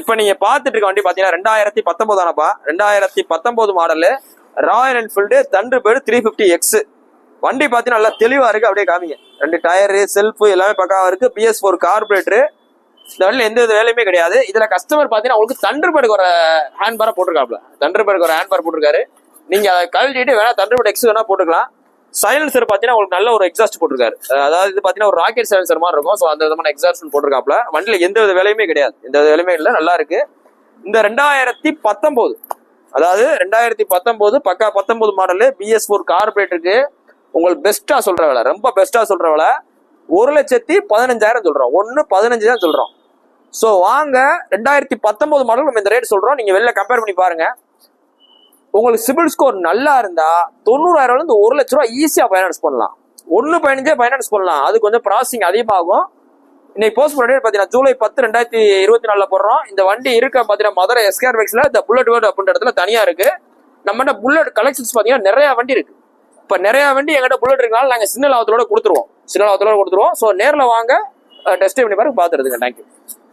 இப்போ நீங்க பார்த்துட்டு இருக்க வண்டி பாத்தீங்கன்னா 2019 ஆனப்பா. 2019 மாடலு ராயல் என்ஃபீல்டு தண்டர்பர்டு 350X. வண்டி பாத்தீங்கன்னா நல்லா தெளிவா இருக்கு. அப்படியே காமிங்க. 2 டயரு செல்ஃப் எல்லாமே பக்காவா இருக்கு. BS4 carburettor. இந்த வண்டியில எந்த வேலையுமே கிடையாது. இதுல கஸ்டமர் பாத்தீங்கன்னா உங்களுக்கு தண்டர்பர்டுக்கு ஒரு ஹேண்ட் பாரை போட்டிருக்காப்ல. தண்டர்பர்டுக்கு ஒரு ஹேண்ட் பார் போட்டிருக்காரு. நீங்க அதை கழட்டிட்டு வேணா தண்டர்பர்டு X வேணா போட்டுக்கலாம். சைலன்சர் பாத்தீங்கன்னா உங்களுக்கு நல்ல ஒரு எக்ஸாஸ்ட் போட்டிருக்காரு. அதாவது இது பாத்தீங்கன்னா ஒரு ராக்கெட் சைலன்சர் மாதிரி இருக்கும். ஸோ அந்த விதமான எக்ஸாஸ்ட் போட்டிருக்காப்ல. வண்டியில எந்த வித வேலையுமே கிடையாது. எந்த வித வேலையுமே இல்லை. நல்லா இருக்கு. இந்த 2019 அதாவது 2019 பக்கா 19 மாடலு BS4 கார்பரேட்டருக்கு உங்களுக்கு பெஸ்டா சொல்ற வேலை, ரொம்ப பெஸ்டா சொல்ற வேலை 1,15,000 சொல்றோம். 1,15 தான் சொல்றோம். ஸோ வாங்க 2019 மாடல் நம்ம இந்த ரேட் சொல்றோம். நீங்க வெளில கம்பேர் பண்ணி பாருங்க. உங்களுக்கு சிபில் ஸ்கோர் நல்லா இருந்தா 90,000 இருந்து 1 லட்ச ரூபா ஈஸியா ஃபைனான்ஸ் பண்ணலாம். 1.15 ஃபைனான்ஸ் பண்ணலாம். அது கொஞ்சம் ப்ராசஸிங் அதிகமாகும். இன்னைக்கு போஸ்ட் பண்ண பாத்தீங்கன்னா ஜூலை 10, 2024 போடுறோம். இந்த வண்டி இருக்க பாத்தீங்கன்னா மதுரை எஸ்கேர் பைக்ஸ்ல இந்த புல்லட் வேர்டு அப்படின்ற இடத்துல தனியா இருக்கு. நம்மகிட்ட புல்லட் கலெக்ஷன்ஸ் பாத்தீங்கன்னா நிறைய வண்டி இருக்கு. இப்ப நிறைய வண்டி எங்கிட்ட புல்லட் இருக்கனால நாங்க சின்ன லாபத்தோட கொடுத்துருவோம். ஸோ நேரில் வாங்க, டெஸ்ட் பண்ணி பாருங்க, பார்த்துருதுங்க. தேங்க்யூ.